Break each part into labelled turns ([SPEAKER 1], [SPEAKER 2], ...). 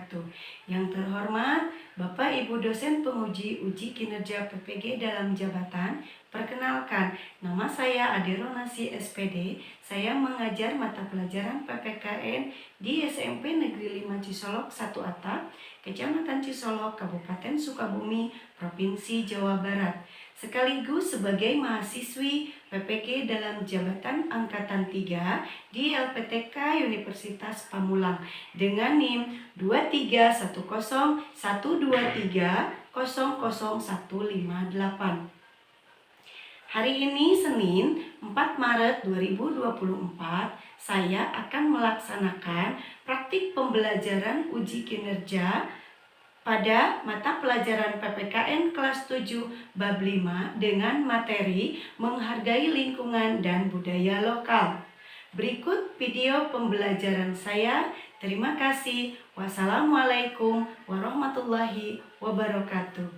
[SPEAKER 1] wabarakatuh. Yang terhormat Bapak Ibu dosen penguji uji kinerja PPG dalam jabatan, perkenalkan, nama saya Ade Ronasi SPD. Saya mengajar mata pelajaran PPKN di SMP Negeri 5 Cisolok 1 Atap, Kecamatan Cisolok, Kabupaten Sukabumi, Provinsi Jawa Barat. Sekaligus sebagai mahasiswi PPG dalam jabatan Angkatan 3 di LPTK Universitas Pamulang dengan NIM 2312123000158. Hari ini Senin 4 Maret 2024, saya akan melaksanakan praktik pembelajaran uji kinerja pada mata pelajaran PPKN kelas 7 bab 5 dengan materi menghargai lingkungan dan budaya lokal. Berikut video pembelajaran saya. Terima kasih. Wassalamualaikum warahmatullahi wabarakatuh.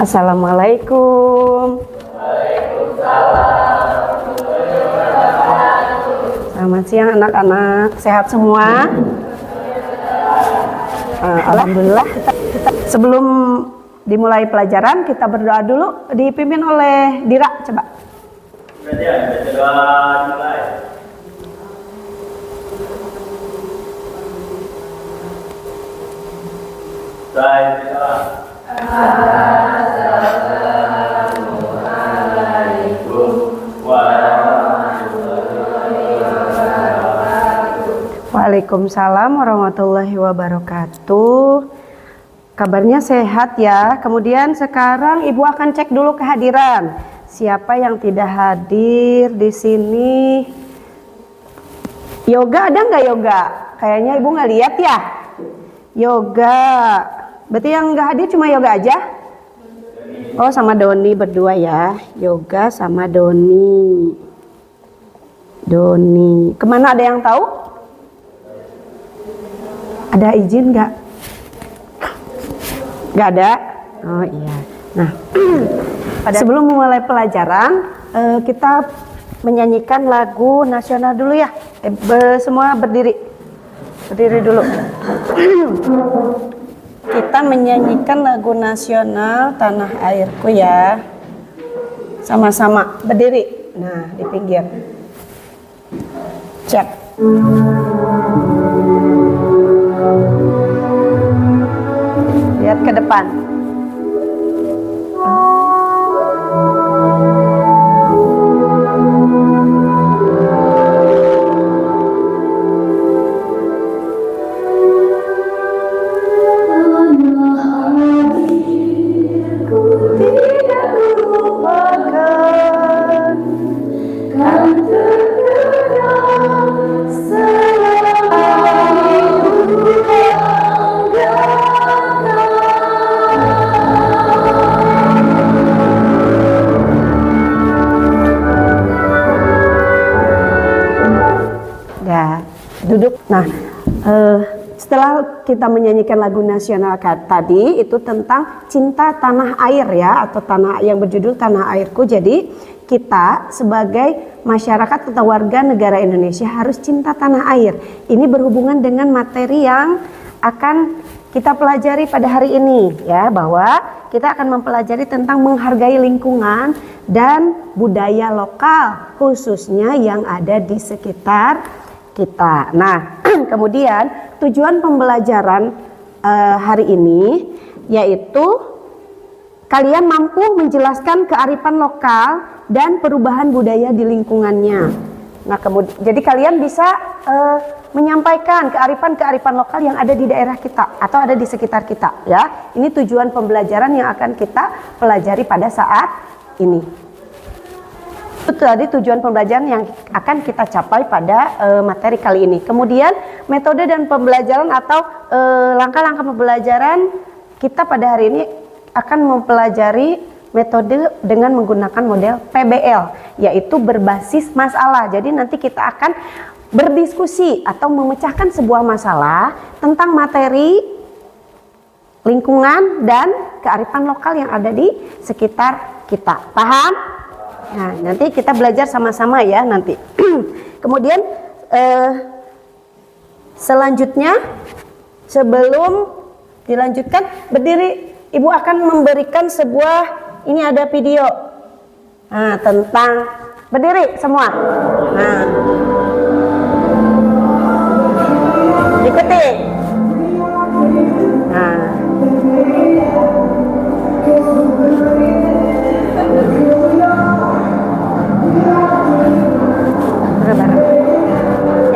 [SPEAKER 2] Assalamualaikum. Selamat siang anak-anak, sehat semua? Alhamdulillah. Sebelum dimulai pelajaran kita berdoa dulu, dipimpin oleh Dira, coba. Waalaikumsalam warahmatullahi wabarakatuh. Kabarnya sehat ya. Kemudian sekarang Ibu akan cek dulu kehadiran. Siapa yang tidak hadir di sini? Yoga ada nggak Yoga? Kayaknya Ibu nggak lihat ya. Yoga. Berarti yang nggak hadir cuma Yoga aja? Oh, sama Doni berdua ya. Yoga sama Doni. Doni. Kemana ada yang tahu? Ada izin nggak? Nggak ada? Oh iya. Nah, sebelum memulai pelajaran, kita menyanyikan lagu nasional dulu ya. Semua berdiri. Berdiri dulu. Kita menyanyikan lagu nasional Tanah Airku ya. Sama-sama berdiri. Nah, di pinggir. Cek. Lihat ke depan. Duduk. Nah, setelah kita menyanyikan lagu nasional tadi itu tentang cinta tanah air ya, atau tanah yang berjudul Tanah Airku. Jadi kita sebagai masyarakat atau warga negara Indonesia harus cinta tanah air. Ini berhubungan dengan materi yang akan kita pelajari pada hari ini ya, bahwa kita akan mempelajari tentang menghargai lingkungan dan budaya lokal khususnya yang ada di sekitar kita. Nah, kemudian tujuan pembelajaran hari ini yaitu kalian mampu menjelaskan kearifan lokal dan perubahan budaya di lingkungannya. Nah, kemudian jadi kalian bisa menyampaikan kearifan lokal yang ada di daerah kita atau ada di sekitar kita ya. Ini tujuan pembelajaran yang akan kita pelajari pada saat ini. Itu tadi tujuan pembelajaran yang akan kita capai pada materi kali ini. Kemudian metode dan pembelajaran atau langkah-langkah pembelajaran kita pada hari ini akan mempelajari metode dengan menggunakan model PBL, yaitu berbasis masalah. Jadi nanti kita akan berdiskusi atau memecahkan sebuah masalah tentang materi lingkungan dan kearifan lokal yang ada di sekitar kita. Paham? Nah, nanti kita belajar sama-sama ya nanti. Kemudian Selanjutnya, sebelum dilanjutkan, berdiri. Ibu akan memberikan sebuah, ini ada video. Nah, tentang berdiri semua. Nah, ikuti. Nah,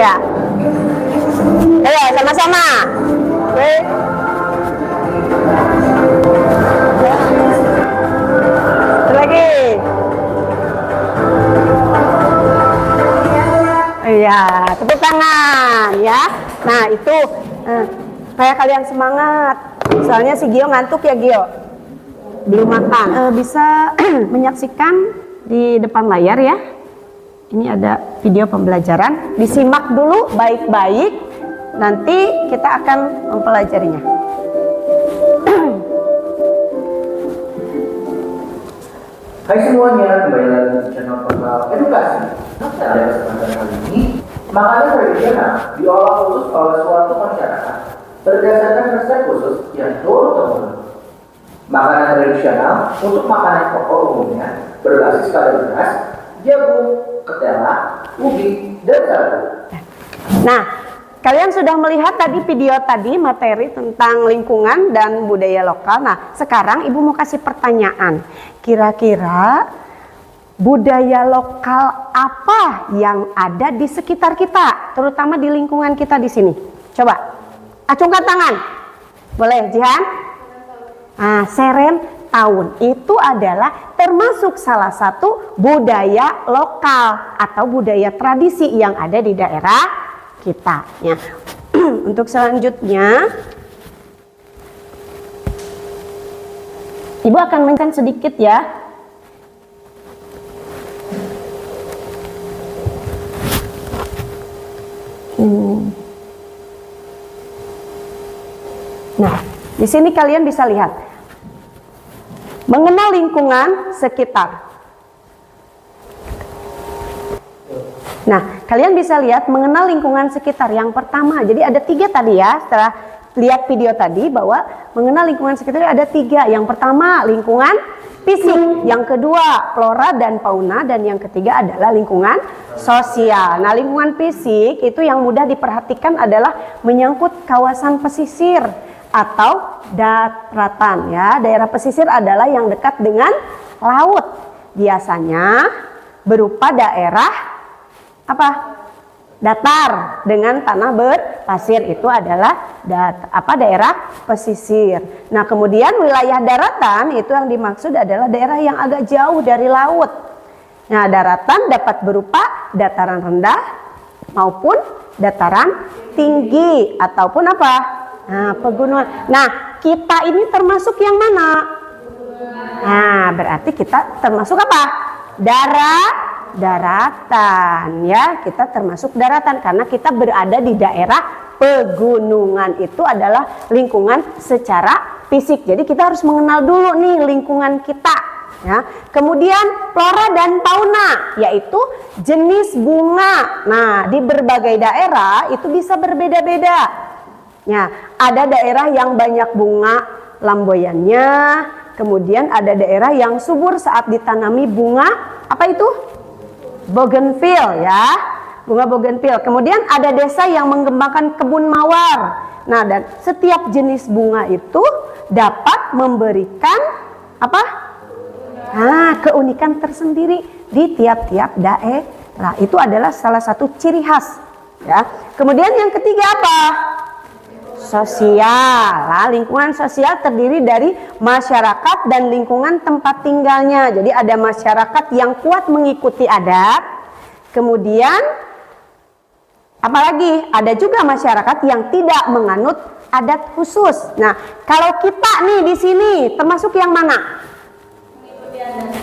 [SPEAKER 2] ya. Ayo sama-sama. Oke. Lagi. Iya, tepuk tangan ya. Nah, itu kayak kalian semangat. Soalnya si Gio ngantuk ya, Gio. Belum makan. Bisa menyaksikan di depan layar ya. Ini ada video pembelajaran. Disimak dulu baik-baik. Nanti kita akan mempelajarinya.
[SPEAKER 3] Hai semuanya, kembali lagi di channel Portal Edukasi. Pada kesempatan kali ini, makanan tradisional diolah khusus oleh suatu masyarakat berdasarkan resep khusus yang turun-temurun. Makanan tradisional untuk makanan pokok umumnya berbasis pada beras, jagung, ketela, ubi, dan sagu.
[SPEAKER 2] Nah, kalian sudah melihat tadi video tadi materi tentang lingkungan dan budaya lokal. Nah, sekarang Ibu mau kasih pertanyaan. Kira-kira budaya lokal apa yang ada di sekitar kita, terutama di lingkungan kita di sini? Coba, acungkan tangan. Boleh, Jihan? Nah, Serentahun itu adalah termasuk salah satu budaya lokal atau budaya tradisi yang ada di daerah kita. Ya. Untuk selanjutnya, Ibu akan mainkan sedikit ya. Nah, di sini kalian bisa lihat mengenal lingkungan sekitar. Nah, kalian bisa lihat mengenal lingkungan sekitar. Yang pertama, jadi ada 3 tadi ya. Setelah lihat video tadi bahwa mengenal lingkungan sekitar ada 3. Yang pertama lingkungan fisik, yang kedua flora dan fauna, dan yang ketiga adalah lingkungan sosial. Nah, lingkungan fisik itu yang mudah diperhatikan adalah menyangkut kawasan pesisir atau daratan ya. Daerah pesisir adalah yang dekat dengan laut. Biasanya berupa daerah apa? Datar dengan tanah berpasir, itu adalah daerah pesisir. Nah, kemudian wilayah daratan itu yang dimaksud adalah daerah yang agak jauh dari laut. Nah, daratan dapat berupa dataran rendah maupun dataran tinggi ataupun apa? Nah, pegunungan. Nah, kita ini termasuk yang mana? Nah, berarti kita termasuk apa? Daratan ya, kita termasuk daratan karena kita berada di daerah pegunungan. Itu adalah lingkungan secara fisik. Jadi kita harus mengenal dulu nih lingkungan kita ya. Kemudian flora dan fauna, yaitu jenis bunga. Nah, di berbagai daerah itu bisa berbeda-beda. Ya, ada daerah yang banyak bunga lamboyannya, kemudian ada daerah yang subur saat ditanami bunga apa itu? Bougainville ya, bunga bougainville. Kemudian ada desa yang mengembangkan kebun mawar. Nah, dan setiap jenis bunga itu dapat memberikan apa? Nah, keunikan tersendiri di tiap-tiap daerah. Itu adalah salah satu ciri khas ya. Kemudian yang ketiga apa? Sosial. Nah, lingkungan sosial terdiri dari masyarakat dan lingkungan tempat tinggalnya. Jadi ada masyarakat yang kuat mengikuti adat. Kemudian apalagi ada juga masyarakat yang tidak menganut adat khusus. Nah, kalau kita nih di sini termasuk yang mana?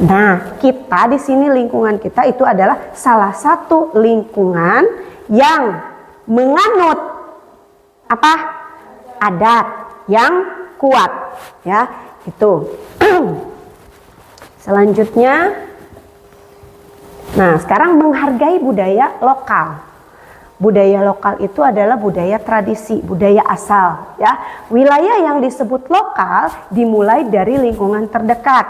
[SPEAKER 2] Nah, kita di sini lingkungan kita itu adalah salah satu lingkungan yang menganut apa? Adat yang kuat ya, itu. Selanjutnya, nah sekarang menghargai budaya lokal. Budaya lokal itu adalah budaya tradisi, budaya asal ya. Wilayah yang disebut lokal dimulai dari lingkungan terdekat,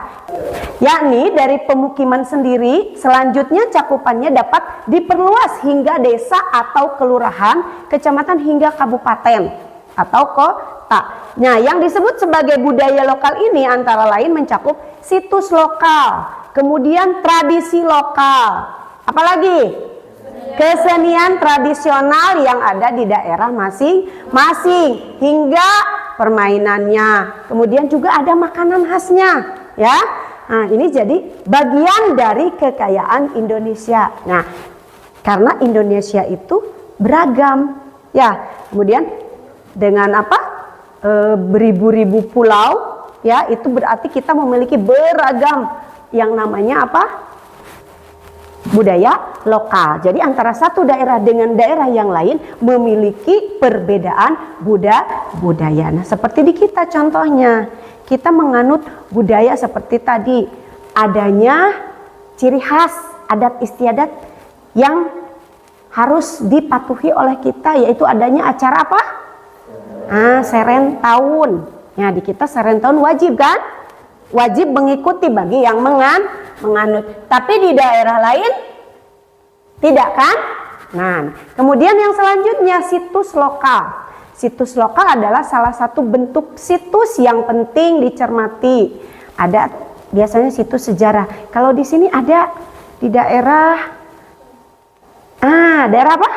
[SPEAKER 2] yakni dari pemukiman sendiri. Selanjutnya cakupannya dapat diperluas hingga desa atau kelurahan, kecamatan hingga kabupaten atau kota. Nah, yang disebut sebagai budaya lokal ini antara lain mencakup situs lokal, kemudian tradisi lokal, apalagi kesenian tradisional yang ada di daerah masing-masing hingga permainannya. Kemudian juga ada makanan khasnya, ya. Nah, ini jadi bagian dari kekayaan Indonesia. Nah, karena Indonesia itu beragam, ya. Kemudian dengan apa? Beribu-ribu pulau, ya. Itu berarti kita memiliki beragam yang namanya apa? Budaya lokal. Jadi antara satu daerah dengan daerah yang lain memiliki perbedaan budaya. Nah, seperti di kita contohnya, kita menganut budaya seperti tadi, adanya ciri khas adat istiadat yang harus dipatuhi oleh kita, yaitu adanya acara apa? Serentahun. Ya, di kita serentahun wajib kan? Wajib mengikuti bagi yang menganut. Tapi di daerah lain tidak kan? Nah, kemudian yang selanjutnya situs lokal. Situs lokal adalah salah satu bentuk situs yang penting dicermati. Ada biasanya situs sejarah. Kalau di sini ada di daerah daerah apa?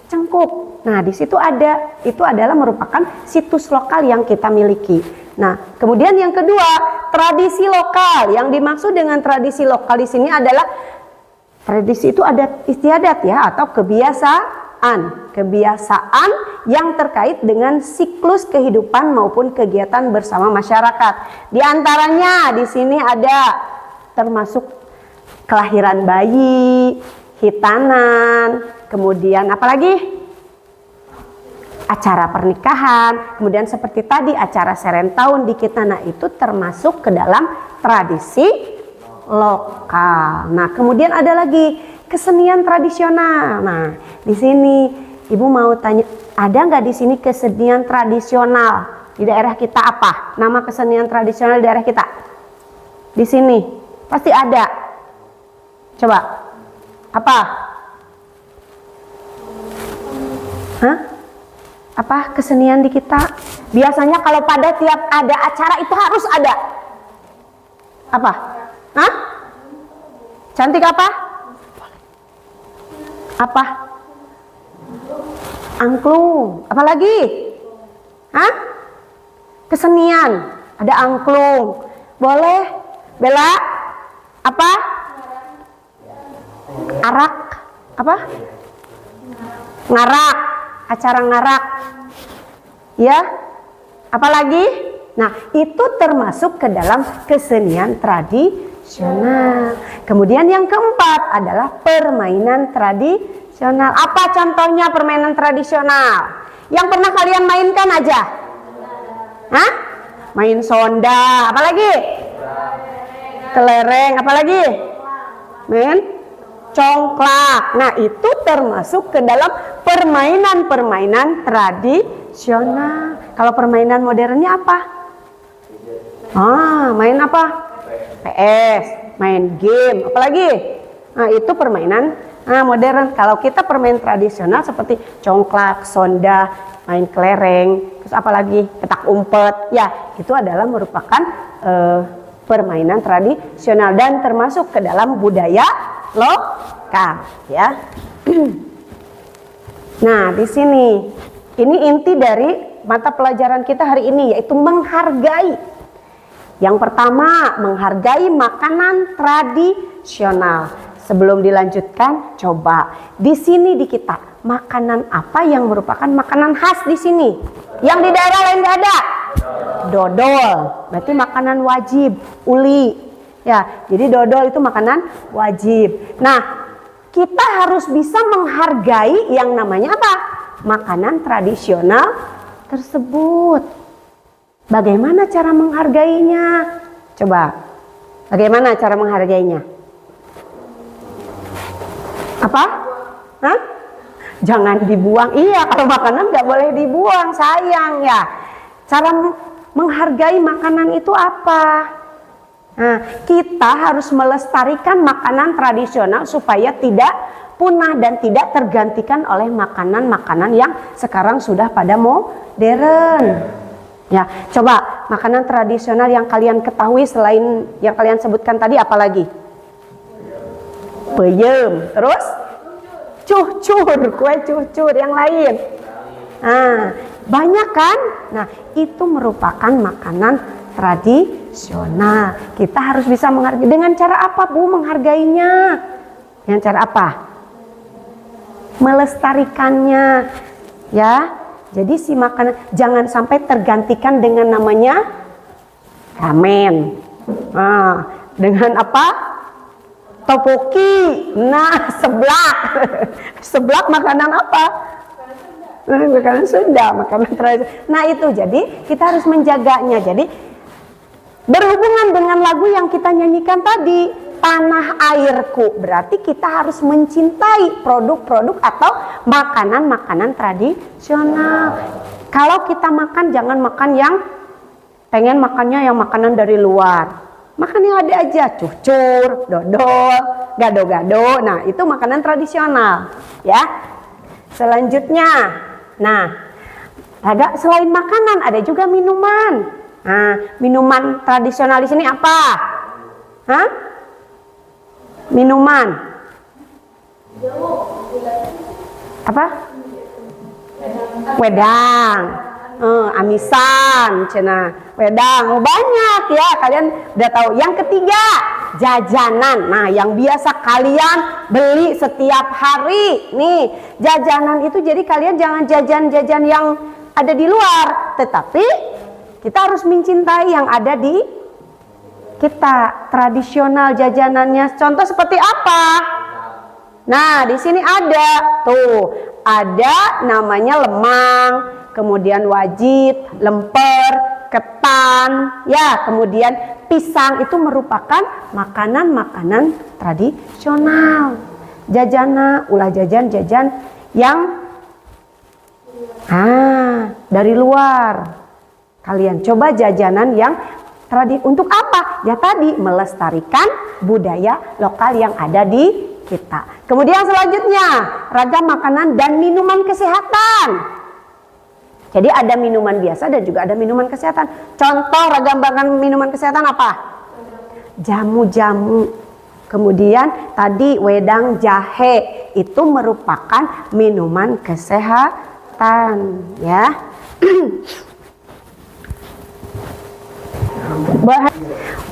[SPEAKER 2] Cengkup. Nah, di situ ada, itu adalah merupakan situs lokal yang kita miliki. Nah, kemudian yang kedua, tradisi lokal. Yang dimaksud dengan tradisi lokal di sini adalah tradisi itu adat istiadat ya, atau kebiasaan yang terkait dengan siklus kehidupan maupun kegiatan bersama masyarakat. Di antaranya di sini ada termasuk kelahiran bayi, hitanan, kemudian apalagi? Acara pernikahan, kemudian seperti tadi acara serentahun di kita. Nah, itu termasuk ke dalam tradisi lokal. Nah, kemudian ada lagi kesenian tradisional. Nah, di sini Ibu mau tanya, ada nggak di sini kesenian tradisional di daerah kita? Apa nama kesenian tradisional di daerah kita? Di sini pasti ada. Coba apa? Apa kesenian di kita? Biasanya kalau pada tiap ada acara itu harus ada apa? Cantik apa? Apa? Angklung. Apalagi? Kesenian. Ada angklung. Boleh? Bella? Apa? Arak. Apa? Ngarak. Acara ngarak. Ya? Apalagi? Nah, itu termasuk ke dalam kesenian tradisional. Kemudian yang keempat adalah permainan tradisional. Apa contohnya permainan tradisional? Yang pernah kalian mainkan aja? Main sonda, apalagi? Kelereng, apalagi? Main congklak. Nah, itu termasuk ke dalam permainan-permainan tradisional. Kalau permainan modernnya apa? Main apa? PS, main game, apalagi? Nah, itu permainan modern. Kalau kita permainan tradisional seperti congklak, sonda, main kelereng, terus apalagi petak umpet, ya itu adalah merupakan permainan tradisional dan termasuk ke dalam budaya lokal, ya. Nah, di sini ini inti dari mata pelajaran kita hari ini, yaitu menghargai. Yang pertama, menghargai makanan tradisional. Sebelum dilanjutkan, coba di sini di kita makanan apa yang merupakan makanan khas di sini? Yang di daerah lain nggak ada? Dodol, berarti makanan wajib. Uli, ya. Jadi dodol itu makanan wajib. Nah, kita harus bisa menghargai yang namanya apa? Makanan tradisional tersebut. Bagaimana cara menghargainya? Coba, bagaimana cara menghargainya? Apa? jangan dibuang. Iya, kalau makanan nggak boleh dibuang, sayang ya. Cara menghargai makanan itu apa? Nah, kita harus melestarikan makanan tradisional supaya tidak punah dan tidak tergantikan oleh makanan-makanan yang sekarang sudah pada modern. Ya, coba makanan tradisional yang kalian ketahui selain yang kalian sebutkan tadi apa lagi? Peyem, terus cucur, kue cucur, yang lain. Nah, banyak kan? Nah, itu merupakan makanan tradisional. Kita harus bisa menghargai. Dengan cara apa, Bu, menghargainya? Dengan cara apa? Melestarikannya, ya. Jadi si makanan jangan sampai tergantikan dengan namanya ramen. Nah, dengan apa? Topoki. Nah, seblak. Seblak makanan apa? Makanan Sunda, makanan tradisional. Nah, itu jadi kita harus menjaganya. Jadi berhubungan dengan lagu yang kita nyanyikan tadi, Tanah Airku, berarti kita harus mencintai produk-produk atau makanan-makanan tradisional. Kalau kita makan, jangan makan yang pengen makannya yang makanan dari luar. Makan yang ada aja, cucur, dodol, gado-gado. Nah, itu makanan tradisional, ya. Selanjutnya, nah, selain makanan ada juga minuman. Nah, minuman tradisional di sini apa? Hah? Minuman. Apa? Wedang. Amisan, cina. Wedang. Oh, banyak ya, kalian udah tahu. Yang ketiga, jajanan. Nah, yang biasa kalian beli setiap hari. Nih, jajanan itu jadi kalian jangan jajan-jajan yang ada di luar, tetapi kita harus mencintai yang ada di kita, tradisional jajanannya. Contoh seperti apa? Nah, di sini ada tuh, ada namanya lemang, kemudian wajit, lemper, ketan, ya, kemudian pisang. Itu merupakan makanan-makanan tradisional. Jajana, ulah jajan-jajan yang dari luar. Kalian coba jajanan yang untuk apa? Ya tadi, melestarikan budaya lokal yang ada di kita. Kemudian selanjutnya, ragam makanan dan minuman kesehatan. Jadi ada minuman biasa dan juga ada minuman kesehatan. Contoh ragam minuman kesehatan apa? Jamu-jamu. Kemudian tadi wedang jahe, itu merupakan minuman kesehatan, ya.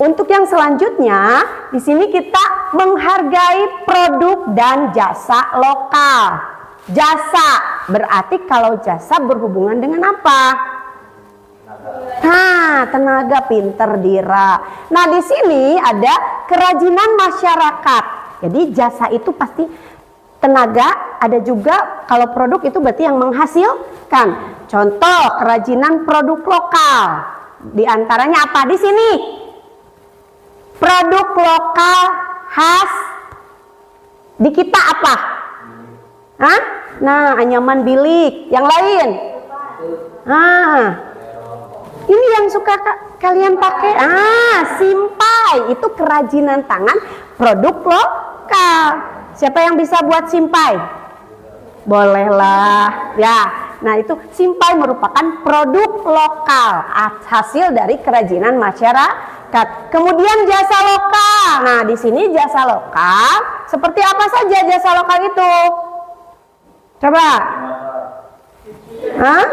[SPEAKER 2] Untuk yang selanjutnya, di sini kita menghargai produk dan jasa lokal. Jasa berarti kalau jasa berhubungan dengan apa? Nah, tenaga, pinter, dira. Nah, di sini ada kerajinan masyarakat. Jadi jasa itu pasti tenaga, ada juga kalau produk itu berarti yang menghasilkan. Contoh kerajinan produk lokal. Di antaranya apa di sini? Produk lokal khas di kita apa? Hah? Nah, anyaman bilik. Yang lain? Ini yang suka kalian pakai. Simpai. Itu kerajinan tangan produk lokal. Siapa yang bisa buat simpai? Bolehlah. Ya. Nah, itu simpai merupakan produk lokal, hasil dari kerajinan masyarakat. Kemudian jasa lokal. Nah, di sini jasa lokal, seperti apa saja jasa lokal itu? Coba. Hah?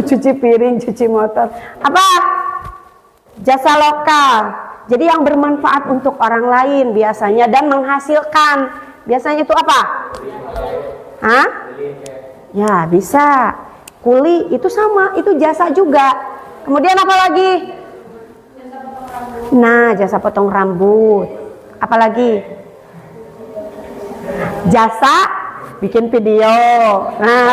[SPEAKER 2] Cuci piring, cuci motor. Apa? Jasa lokal. Jadi yang bermanfaat untuk orang lain biasanya dan menghasilkan. Biasanya itu apa? Hah? Ya, bisa. Kuli itu sama, itu jasa juga. Kemudian apa lagi? Nah, jasa potong rambut. Apa lagi? Jasa bikin video. Nah,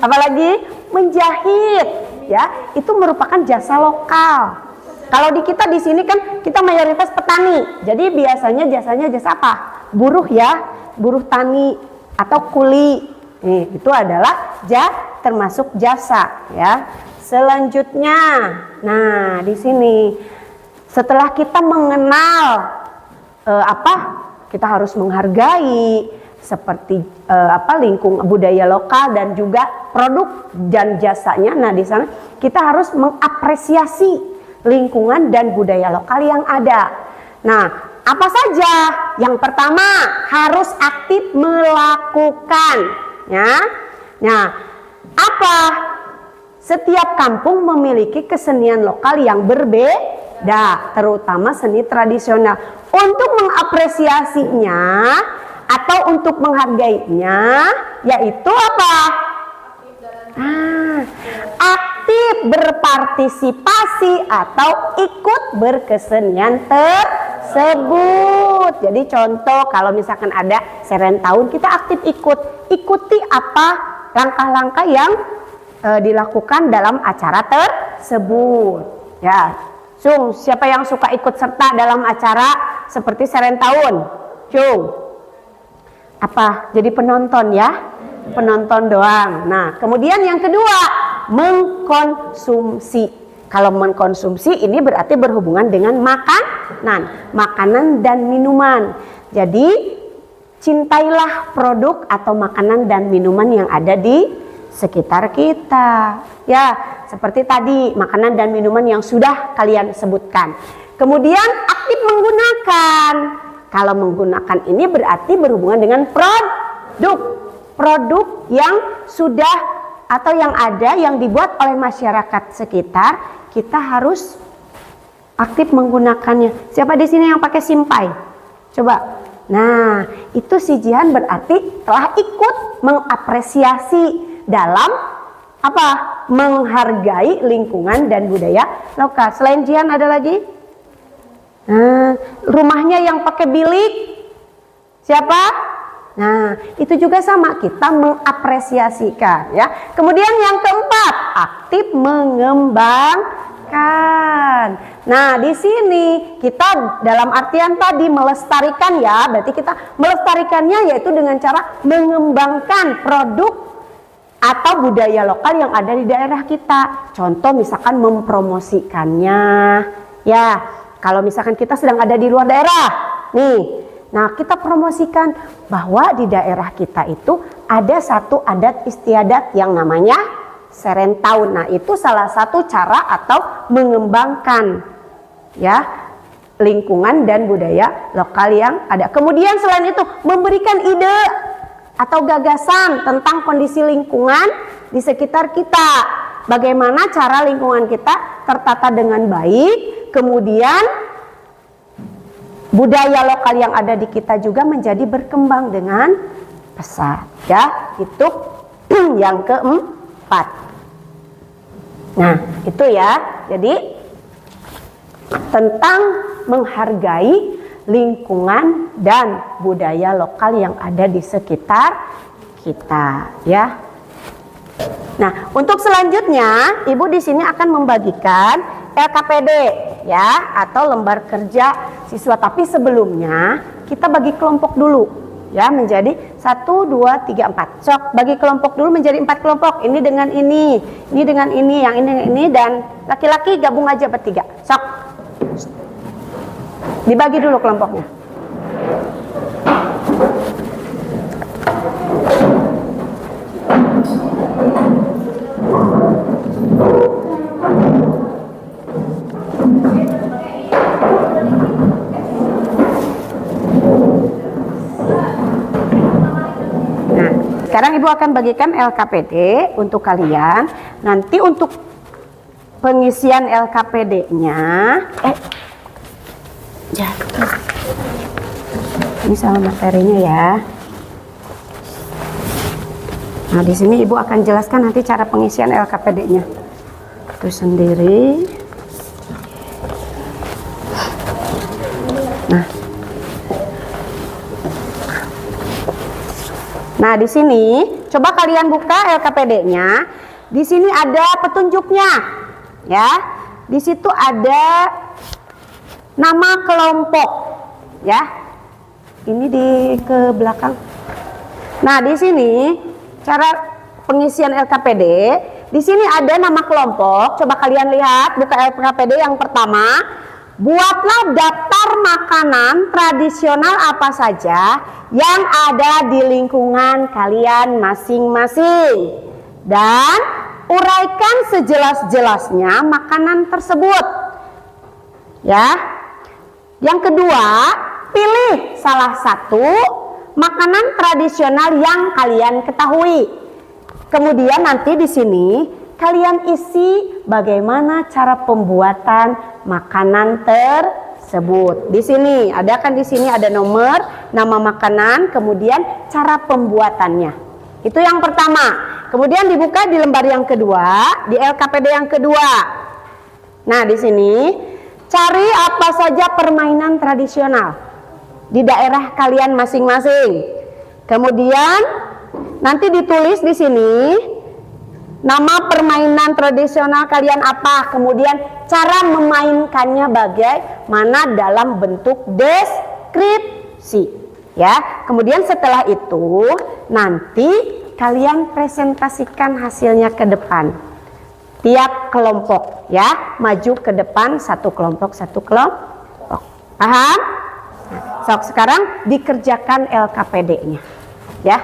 [SPEAKER 2] apa lagi? Menjahit, ya. Itu merupakan jasa lokal. Kalau di kita di sini kan kita mayoritas petani. Jadi biasanya jasanya jasa apa? Buruh, ya. buruh tani atau kuli. Nih, itu adalah termasuk jasa ya. Selanjutnya, nah di sini setelah kita mengenal kita harus menghargai seperti lingkungan budaya lokal dan juga produk dan jasanya. Nah, di sana kita harus mengapresiasi lingkungan dan budaya lokal yang ada. Nah, apa saja? Yang pertama, harus aktif melakukan ya. Nah, apa? Setiap kampung memiliki kesenian lokal yang berbeda, terutama seni tradisional. Untuk mengapresiasinya atau untuk menghargainya, yaitu apa? Aktif berpartisipasi atau ikut berkesenian tersebut. Jadi contoh kalau misalkan ada serentahun, kita aktif ikuti apa langkah-langkah yang dilakukan dalam acara tersebut. Ya, siapa yang suka ikut serta dalam acara seperti serentahun? Apa? Jadi penonton ya? Penonton doang. Nah, kemudian yang kedua, mengkonsumsi. Kalau mengkonsumsi ini berarti berhubungan dengan makanan dan minuman. Jadi cintailah produk atau makanan dan minuman yang ada di sekitar kita. Ya, seperti tadi makanan dan minuman yang sudah kalian sebutkan. Kemudian aktif menggunakan. Kalau menggunakan ini berarti berhubungan dengan produk yang sudah atau yang ada yang dibuat oleh masyarakat sekitar, kita harus aktif menggunakannya. Siapa di sini yang pakai simpai? Coba. Nah, itu si Jihan berarti telah ikut mengapresiasi dalam apa? Menghargai lingkungan dan budaya lokal. Selain Jihan ada lagi? Nah, rumahnya yang pakai bilik siapa? Nah, itu juga sama, kita mengapresiasikan ya. Kemudian yang keempat, aktif mengembangkan. Nah, di sini kita dalam artian tadi melestarikan ya, berarti kita melestarikannya yaitu dengan cara mengembangkan produk atau budaya lokal yang ada di daerah kita. Contoh misalkan mempromosikannya ya. Kalau misalkan kita sedang ada di luar daerah nih, nah kita promosikan bahwa di daerah kita itu ada satu adat istiadat yang namanya serentahun. Nah, itu salah satu cara atau mengembangkan ya lingkungan dan budaya lokal yang ada. Kemudian selain itu memberikan ide atau gagasan tentang kondisi lingkungan di sekitar kita. Bagaimana cara lingkungan kita tertata dengan baik. Kemudian budaya lokal yang ada di kita juga menjadi berkembang dengan pesat ya. Itu yang keempat. Nah, itu ya. Jadi tentang menghargai lingkungan dan budaya lokal yang ada di sekitar kita ya. Nah, untuk selanjutnya Ibu di sini akan membagikan LKPD ya, atau lembar kerja siswa. Tapi sebelumnya kita bagi kelompok dulu ya, menjadi 1, 2, 3, 4. Sok bagi kelompok dulu menjadi 4 kelompok. Ini dengan ini dengan ini, yang ini dengan ini, dan laki-laki gabung aja bertiga. Sok dibagi dulu kelompoknya. Sekarang Ibu akan bagikan LKPD untuk kalian. Nanti untuk pengisian LKPD-nya, jatuh. Ini sama materinya ya. Nah, di sini Ibu akan jelaskan nanti cara pengisian LKPD-nya. Itu sendiri. Nah, di sini coba kalian buka LKPD-nya. Di sini ada petunjuknya, ya. Di situ ada nama kelompok, ya. ini di ke belakang. Nah, di sini cara pengisian LKPD. Di sini ada nama kelompok. Coba kalian lihat, buka LKPD yang pertama. Buatlah daftar makanan tradisional apa saja yang ada di lingkungan kalian masing-masing. Dan uraikan sejelas-jelasnya makanan tersebut. Ya. Yang kedua, pilih salah satu makanan tradisional yang kalian ketahui. Kemudian nanti di sini kalian isi bagaimana cara pembuatan makanan tersebut. Di sini ada kan, di sini ada nomor, nama makanan, kemudian cara pembuatannya. Itu yang pertama. Kemudian dibuka di lembar yang kedua, di LKPD yang kedua. Nah, di sini cari apa saja permainan tradisional di daerah kalian masing-masing. Kemudian nanti ditulis di sini nama permainan tradisional kalian apa, kemudian cara memainkannya bagaimana dalam bentuk deskripsi. Ya, kemudian setelah itu nanti kalian presentasikan hasilnya ke depan. Tiap kelompok ya, maju ke depan satu kelompok. Paham? Nah, so, sekarang dikerjakan LKPD-nya. Ya.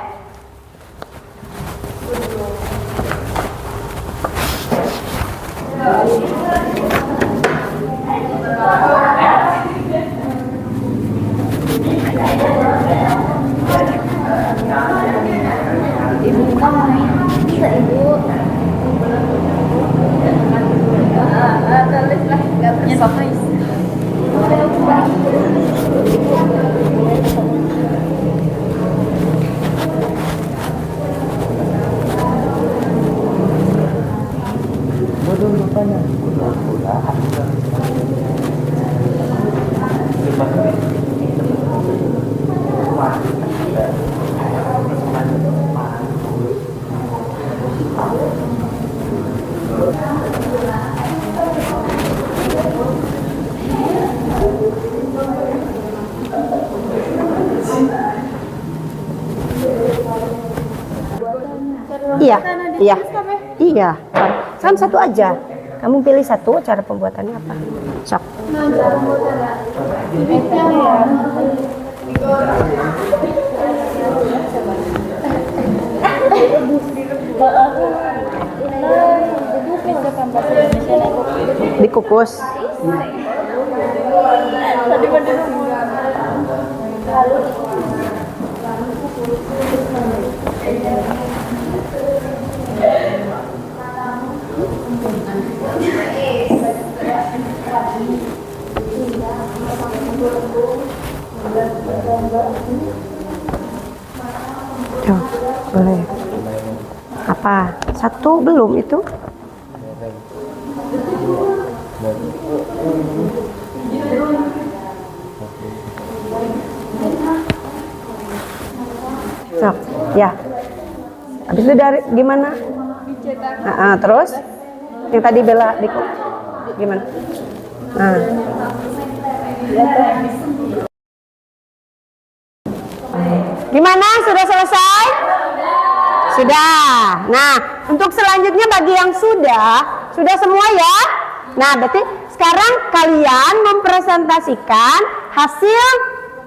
[SPEAKER 2] Iya. Kan satu aja. Kamu pilih satu, cara pembuatannya apa? Sok. Dikukus. Tuh, boleh. Apa? Satu belum itu? Sok, ya. Habis itu dari gimana? Terus yang tadi Bella gimana? Nah. Gimana? Sudah selesai? Sudah. Nah, untuk selanjutnya bagi yang sudah semua ya. Nah, berarti sekarang kalian mempresentasikan hasil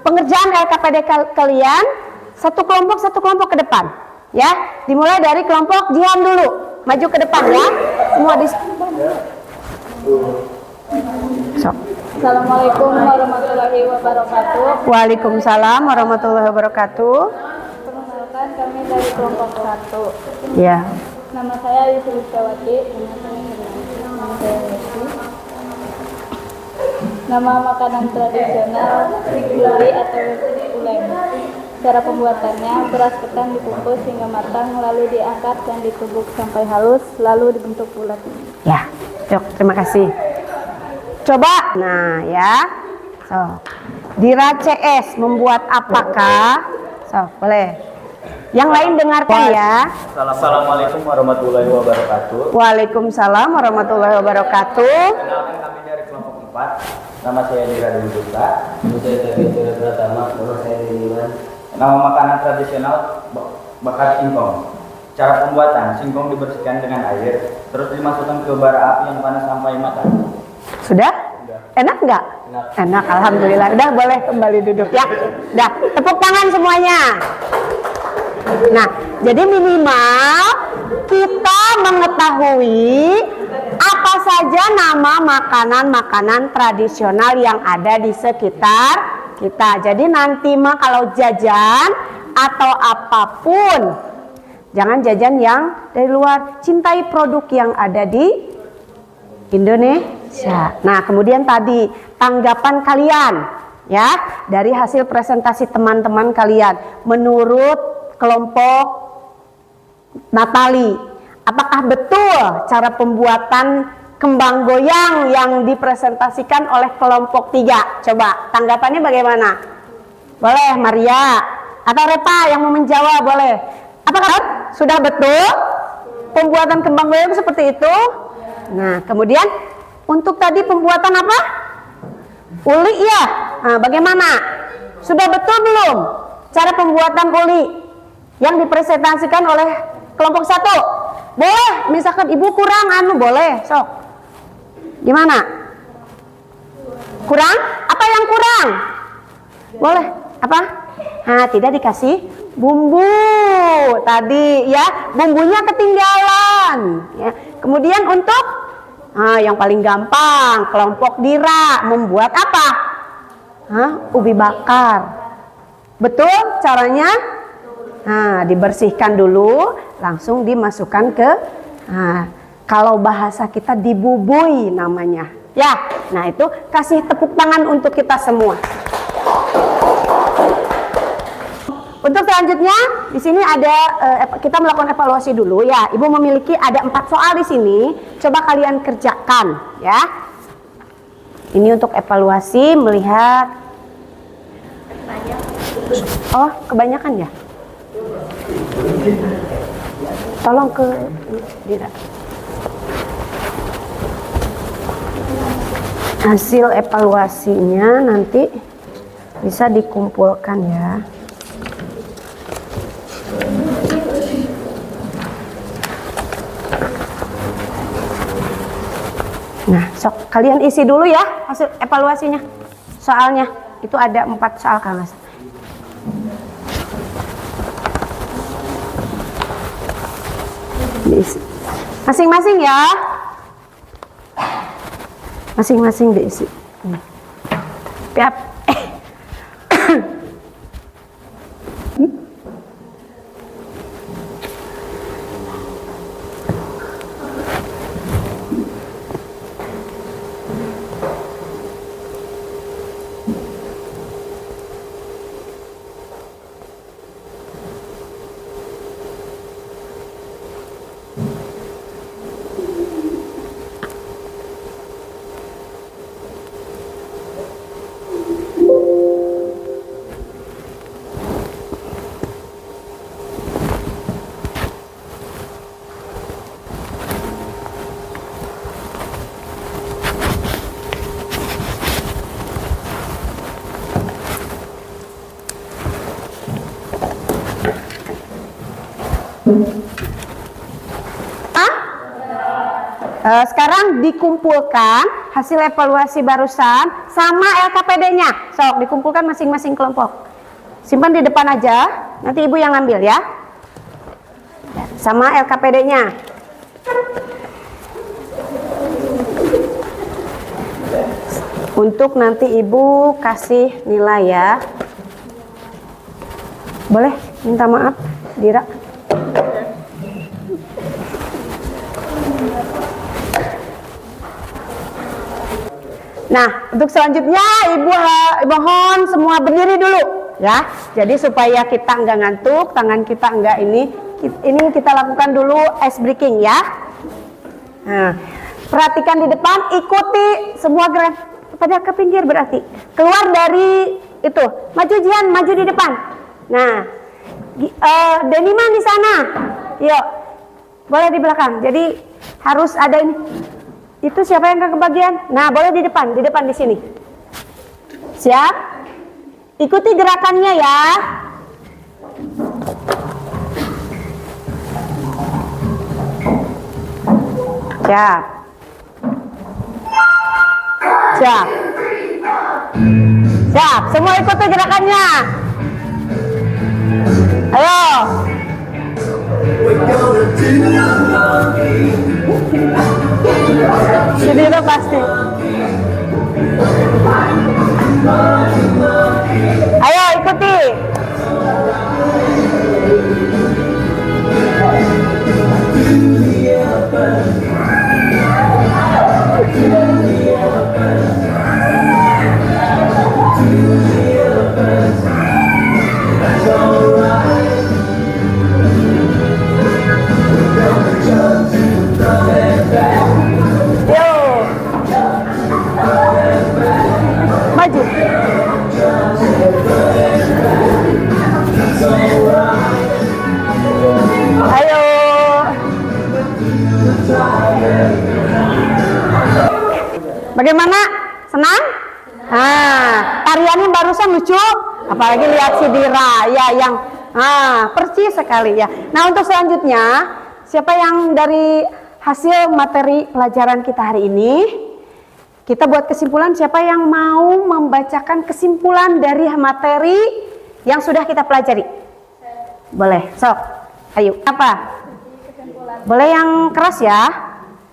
[SPEAKER 2] pengerjaan LKPD kalian satu kelompok ke depan. Ya, dimulai dari kelompok Jihan dulu. Maju ke depan ya. Semua di Sok.
[SPEAKER 4] Assalamualaikum warahmatullahi wabarakatuh.
[SPEAKER 2] Waalaikumsalam warahmatullahi wabarakatuh.
[SPEAKER 4] Perkenalkan, kami dari kelompok 1.
[SPEAKER 2] Ya.
[SPEAKER 4] Nama saya Yusuf Syawati. Nama saya Messi. Nama makanan tradisional gulai atau uleng. Cara pembuatannya, beras ketan dikukus hingga matang, lalu diangkat dan ditumbuk sampai halus, lalu dibentuk bulat.
[SPEAKER 2] Ya, yuk, terima kasih. Coba, nah ya. So, Dira CS membuat apakah? So, boleh. Yang lain dengarkan ya.
[SPEAKER 5] Assalamualaikum warahmatullahi wabarakatuh.
[SPEAKER 2] Waalaikumsalam warahmatullahi wabarakatuh.
[SPEAKER 5] Kenalkan, kami dari kelompok 4. Nama saya Dira Dewi Duta.
[SPEAKER 6] Nama saya David Dira Pratama. Nama saya Deniman.
[SPEAKER 5] Nama makanan tradisional bakar singkong. Cara pembuatan, singkong dibersihkan dengan air, terus dimasukkan ke bara api yang panas sampai matang.
[SPEAKER 2] Sudah? Enak nggak? Enak, alhamdulillah. Udah boleh kembali duduk ya. Udah, tepuk tangan semuanya. Nah, jadi minimal kita mengetahui apa saja nama makanan-makanan tradisional yang ada di sekitar kita. Jadi nanti mah kalau jajan atau apapun, jangan jajan yang dari luar. Cintai produk yang ada di Indonesia. Nah, kemudian tadi tanggapan kalian ya dari hasil presentasi teman-teman kalian menurut kelompok Natali, apakah betul cara pembuatan kembang goyang yang dipresentasikan oleh kelompok 3? Coba tanggapannya bagaimana? Boleh Maria atau Repa yang mau menjawab, boleh. Apakah sudah betul pembuatan kembang goyang seperti itu? Nah, kemudian untuk tadi pembuatan apa? Uli ya. Nah, bagaimana? Sudah betul belum cara pembuatan uli yang dipresentasikan oleh kelompok 1? Boleh, misalkan ibu kurang boleh, sok. Gimana? Kurang? Apa yang kurang? Boleh, apa? Nah, tidak dikasih bumbu tadi ya, bumbunya ketinggalan ya. Kemudian untuk yang paling gampang, kelompok Dira membuat apa? Ubi bakar. Betul caranya? Nah, dibersihkan dulu, langsung dimasukkan ke, kalau bahasa kita dibubui namanya. Ya, nah itu kasih tepuk tangan untuk kita semua. Untuk selanjutnya di sini ada kita melakukan evaluasi dulu ya. Ibu memiliki ada 4 soal di sini. Coba kalian kerjakan ya. Ini untuk evaluasi melihat. Oh, kebanyakan ya. Tolong ke Dira. Hasil evaluasinya nanti bisa dikumpulkan ya. Nah, sok kalian isi dulu ya hasil evaluasinya. Soalnya itu ada 4 soal kan Mas. Diisi. Masing-masing ya. Masing-masing diisi. Piap. Sekarang dikumpulkan hasil evaluasi barusan sama LKPD-nya. Sok dikumpulkan masing-masing kelompok. Simpan di depan aja, nanti ibu yang ambil ya. Sama LKPD-nya. Untuk nanti ibu kasih nilai ya. Boleh minta maaf, Dira? Nah, untuk selanjutnya ibu mohon semua berdiri dulu ya. Jadi supaya kita nggak ngantuk, tangan kita nggak ini kita lakukan dulu ice breaking ya. Nah, perhatikan di depan, ikuti semua gerakan pada ke pinggir berarti. Keluar dari itu, maju Jian, maju di depan. Nah, Deniman di sana, yuk, boleh di belakang. Jadi harus ada ini. Itu siapa yang kebagian? Nah, boleh di depan di sini. Siap? Ikuti gerakannya ya. Siap. Siap. Siap. Semua ikuti gerakannya. Ayo. Sendiri pasti. Ayo ikuti. Maju. Ayo. Bagaimana? Senang? Nah, tariannya barusan lucu. Apalagi lihat si Dira ya yang percis sekali ya. Nah, untuk selanjutnya, siapa yang dari hasil materi pelajaran kita hari ini? Kita buat kesimpulan, siapa yang mau membacakan kesimpulan dari materi yang sudah kita pelajari? Boleh, sok. Ayo, apa? Boleh yang keras ya?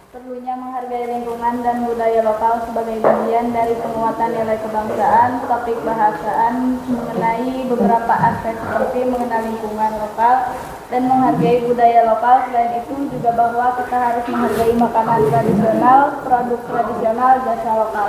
[SPEAKER 4] Perlunya menghargai lingkungan dan budaya lokal sebagai bagian dari penguatan nilai kebangsaan, topik bahasaan mengenai beberapa aspek seperti mengenal lingkungan lokal dan menghargai budaya lokal. Selain itu juga bahwa kita harus menghargai makanan tradisional, produk tradisional, jasa lokal,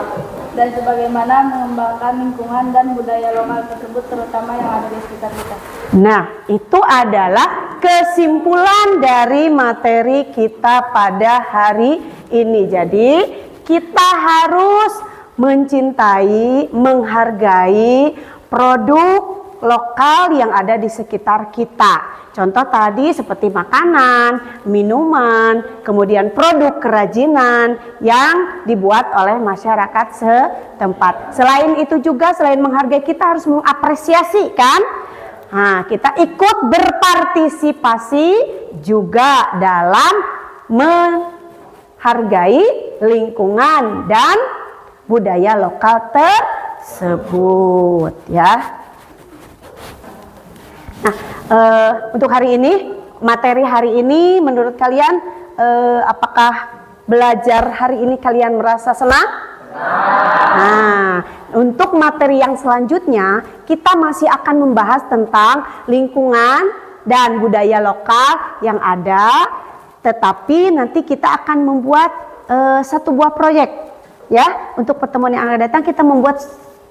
[SPEAKER 4] dan sebagaimana mengembangkan lingkungan dan budaya lokal tersebut terutama yang ada di sekitar kita.
[SPEAKER 2] Nah, itu adalah kesimpulan dari materi kita pada hari ini. Jadi, kita harus mencintai, menghargai produk lokal yang ada di sekitar kita. Contoh tadi seperti makanan, minuman, kemudian produk kerajinan yang dibuat oleh masyarakat setempat. Selain itu juga, selain menghargai, kita harus mengapresiasi kan? Nah, kita ikut berpartisipasi juga dalam menghargai lingkungan dan budaya lokal tersebut ya. Nah, untuk hari ini, materi hari ini menurut kalian apakah belajar hari ini kalian merasa senang? Nah, untuk materi yang selanjutnya kita masih akan membahas tentang lingkungan dan budaya lokal yang ada, tetapi nanti kita akan membuat satu buah proyek ya. Untuk pertemuan yang akan datang kita membuat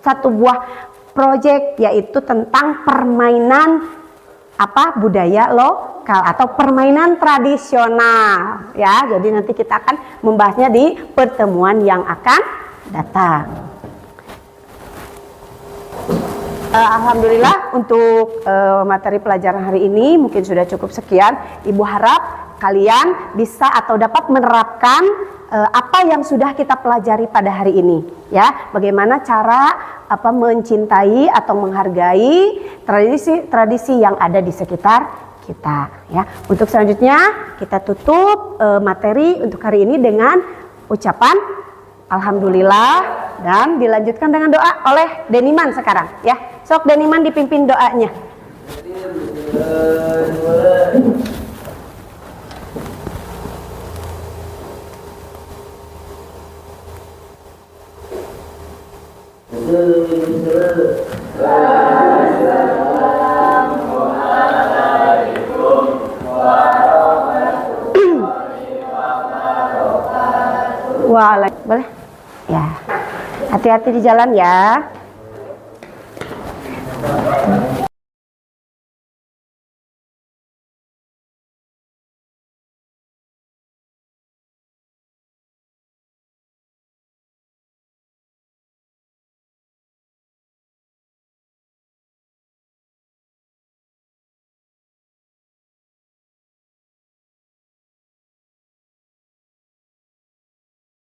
[SPEAKER 2] satu buah proyek yaitu tentang permainan budaya lokal atau permainan tradisional ya. Jadi nanti kita akan membahasnya di pertemuan yang akan datang. Alhamdulillah untuk materi pelajaran hari ini mungkin sudah cukup sekian. Ibu harap kalian bisa atau dapat menerapkan apa yang sudah kita pelajari pada hari ini ya. Bagaimana cara mencintai atau menghargai tradisi yang ada di sekitar kita ya. Untuk selanjutnya kita tutup materi untuk hari ini dengan ucapan alhamdulillah dan dilanjutkan dengan doa oleh Deniman sekarang ya. Sok Deniman dipimpin doanya. Boleh? Ya. Hati-hati di jalan ya.